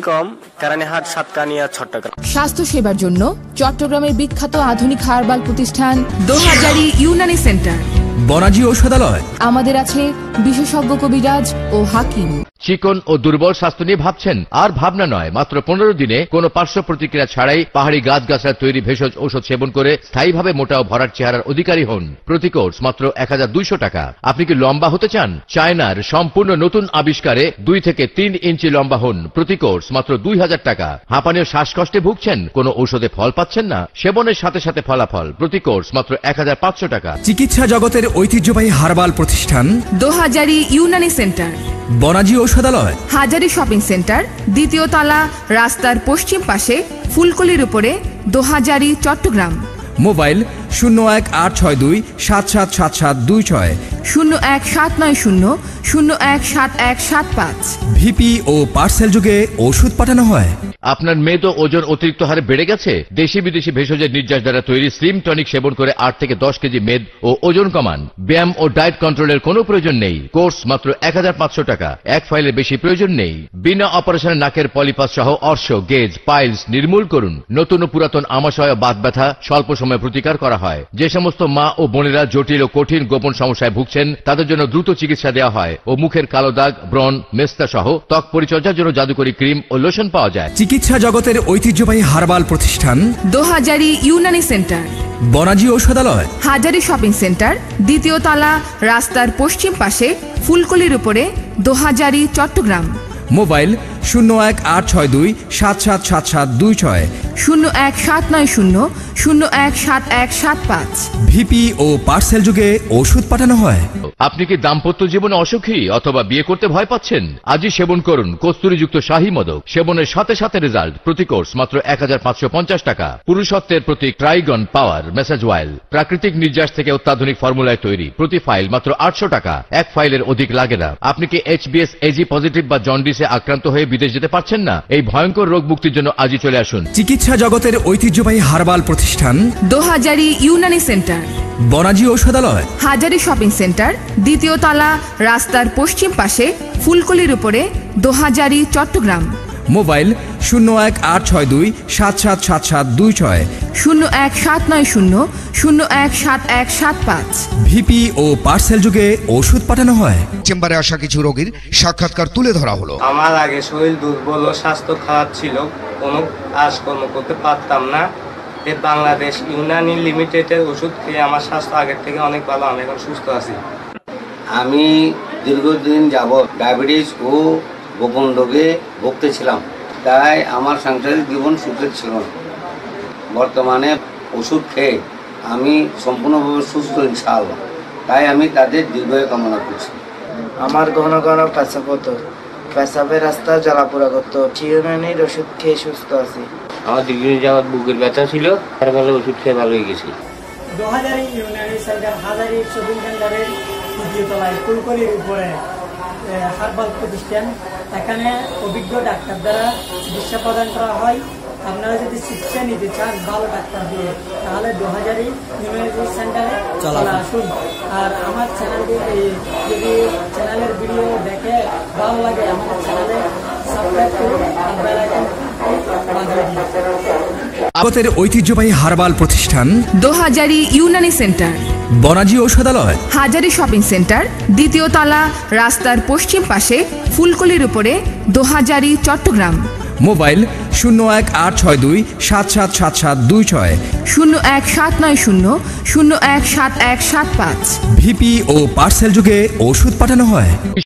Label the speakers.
Speaker 1: কম কারানীহাট সাতকানিয়া চট্টগ্রাম।
Speaker 2: স্বাস্থ্য সেবার জন্য চট্টগ্রামের বিখ্যাত আধুনিক হার্বাল প্রতিষ্ঠান দোহাজারী ইউনানি সেন্টার,
Speaker 3: বনাজি ঔষধালয়।
Speaker 2: আমাদের আছে বিশেষজ্ঞ কবিরাজ ও হাকিম।
Speaker 4: চিকন ও দুর্বল স্বাস্থ্য নিয়ে ভাবছেন? আর ভাবনা নয়, মাত্র 15 দিনে কোনো পার্শ্ব প্রতিক্রিয়া ছাড়াই পাহাড়ি গাছগাছড়ার তৈরি ভেষজ ঔষধ সেবন করে স্থায়ীভাবে মোটা ও ভরাট চেহারার অধিকারী হন। প্রতি কোর্স মাত্র 1200 টাকা। আপনি কি লম্বা হতে চান? চায়নার সম্পূর্ণ নতুন আবিষ্কারে 2 থেকে 3 ইঞ্চি লম্বা হন। প্রতি কোর্স মাত্র 2000 টাকা। হাঁপানি ও শ্বাসকষ্টে ভুগছেন? কোনো ঔষধে ফল পাচ্ছেন না? সেবনের সাথে সাথে ফলাফল। প্রতি কোর্স মাত্র 1500 টাকা।
Speaker 3: চিকিৎসা জগতের ঐতিহ্যবাহী হার্বাল প্রতিষ্ঠান
Speaker 2: দোহাজারী ইউনানি সেন্টার,
Speaker 3: বনাজি ঔষধালয়,
Speaker 2: হাজারী শপিং সেন্টার, দ্বিতীয় তলা, রাস্তার পশ্চিম পাশে, ফুলকলির উপরে, দোহাজারী, চট্টগ্রাম।
Speaker 3: মোবাইল 01-862-777726,
Speaker 2: 01-790-017175।
Speaker 3: ভিপি ও পার্সেল যুগে ওষুধ পাঠানো হয়।
Speaker 4: আপনার মেদ ও ওজন অতিরিক্ত হারে বেড়ে গেছে? দেশি বিদেশি ভেষজের নির্যাস দ্বারা তৈরি স্লিম টনিক সেবন করে 8 থেকে 10 কেজি মেদ ও ওজন কমান। ব্যায়াম ও ডায়েট কন্ট্রোলের কোনো প্রয়োজন নেই। কোর্স মাত্র 1500 টাকা। এক ফাইলের বেশি প্রয়োজন নেই। বিনা অপারেশনে নাকের পলিপাস সহ অর্শ, গেজ, পাইলস নির্মূল করুন। নতুন ও পুরাতন আমাশয় ও বাত ব্যথা স্বল্প সময়ে প্রতিকার করা হয়। যে সমস্ত মা ও বোনেরা জটিল ও কঠিন গোপন সমস্যায় ভুগছেন তাদের জন্য দ্রুত চিকিৎসা দেওয়া হয় ও মুখের কালো দাগ, ব্রণ, মেস্তা সহ ত্বক পরিচর্যার জন্য জাদুকরী ক্রিম ও লোশন পাওয়া যায়।
Speaker 3: চিকিৎসা জগতের ঐতিহ্যবাহী হার্বাল প্রতিষ্ঠান
Speaker 2: দোহাজারী ইউনানি সেন্টার,
Speaker 3: বনাজি ঔষধালয়,
Speaker 2: হাজারী শপিং সেন্টার, দ্বিতীয় তলা, রাস্তার পশ্চিম পাশে, ফুলকলির উপরে, দোহাজারী, চট্টগ্রাম।
Speaker 3: মোবাইল 01-862-777726,
Speaker 2: 01-790-017175।
Speaker 3: ভিপি ও পার্সেল যুগে ওষুধ পাঠানো হয়।
Speaker 4: আপনি কি দাম্পত্য জীবনে অসুখী অথবা বিয়ে করতে ভয় পাচ্ছেন? আজই সেবন করুন কস্তুরীযুক্ত শাহী মদক। সেবনের সাথে সাথে রেজাল্ট। প্রতি কোর্স মাত্র 1550 টাকা। পুরুষত্বের প্রতীক ট্রাইগন পাওয়ার মেসাজ অয়েল প্রাকৃতিক নির্যাস থেকে অত্যাধুনিক ফর্মুলায় তৈরি। প্রতি ফাইল মাত্র 800 টাকা। এক ফাইলের অধিক লাগে না। আপনি কি HBS AG পজিটিভ বা জন্ডিসে আক্রান্ত হয়ে বিদেশ যেতে পারছেন না? এই ভয়ঙ্কর রোগ মুক্তির জন্য আজই চলে আসুন।
Speaker 3: চিকিৎসা জগতের ঐতিহ্যবাহী হার্বাল প্রতিষ্ঠান
Speaker 2: দোহাজারী ইউনানি সেন্টার,
Speaker 3: বনাজি ঔষধালয়,
Speaker 2: হাজারী শপিং সেন্টার, দ্বিতীয় তলা, রাস্তার পশ্চিম পাশে, ফুলকলির উপরে, দোহাজারী, চট্টগ্রাম।
Speaker 3: মোবাইল 01-862-777726,
Speaker 2: 01-790-017175।
Speaker 3: ভিপি ও পার্সেল যুগে ওষুধ পাঠানো হয়।
Speaker 5: চেম্বারে আসা কিছু রোগীর সাক্ষাৎকার তুলে ধরা হলো।
Speaker 1: আমার আগে শরীর দুর্বল ও স্বাস্থ্য খারাপ ছিল, কোনো কাজকর্ম করতে পারতাম না। এই বাংলাদেশ ইউনানি লিমিটেডের ওষুধ খেয়ে আমার স্বাস্থ্য আগের থেকে অনেক ভালো। আমি এখন সুস্থ আছি।
Speaker 6: আমি দীর্ঘদিন যাবৎ ডায়াবেটিস ও গোপন রোগে ভুগতেছিলাম, তাই আমার সাংসারিক জীবন সুখের ছিল না। বর্তমানে ওষুধ খেয়ে আমি সম্পূর্ণভাবে সুস্থ ইনশাআল্লাহ, তাই আমি তাদের দীর্ঘায়ু কামনা করছি।
Speaker 7: আমার ঘন ঘন পেশাব হতো, পেশাবের রাস্তা জ্বালাপোড়া করতো। ইউনানির ওষুধ খেয়ে সুস্থ আছি।
Speaker 6: আমার দীর্ঘদিন যাবৎ বুকের ব্যথা ছিল, তার ফলে ওষুধ খেয়ে ভালো হয়ে গেছি।
Speaker 7: দোহাজারী ইউনানি সেন্টার, হাজারী শপিং সেন্টারের দ্বিতীয় তলায়, ফুলকলির উপরে, হার্বাল প্রতিষ্ঠান। এখানে অভিজ্ঞ ডাক্তার দ্বারা চিকিৎসা প্রদান করা হয়। আপনারা যদি চিকিৎসা নিতে চান ভালো ডাক্তার দিয়ে, তাহলে দোহাজারী ইউনানি সেন্টারে চলে আসুন। আর আমার চ্যানেলটি যদি চ্যানেলের ভিডিও দেখে ভালো লাগে, আমাদের চ্যানেলে সাবস্ক্রাইব করুন আর বেল আইকন বাজিয়ে দিন।
Speaker 3: জগতের ঐতিহ্যবাহী হার্বাল প্রতিষ্ঠান
Speaker 2: দোহাজারী ইউনানি সেন্টার,
Speaker 3: বনাজি ঔষধালয়,
Speaker 2: হাজারী শপিং সেন্টার, দ্বিতীয় তলা, রাস্তার পশ্চিম পাশে, ফুলকলির উপরে, দোহাজারী, চট্টগ্রাম।
Speaker 3: মোবাইল 01-862-777726,
Speaker 2: 01-790-017175।
Speaker 3: ভিপি ও পার্সেল যুগে ওষুধ পাঠানো হয়।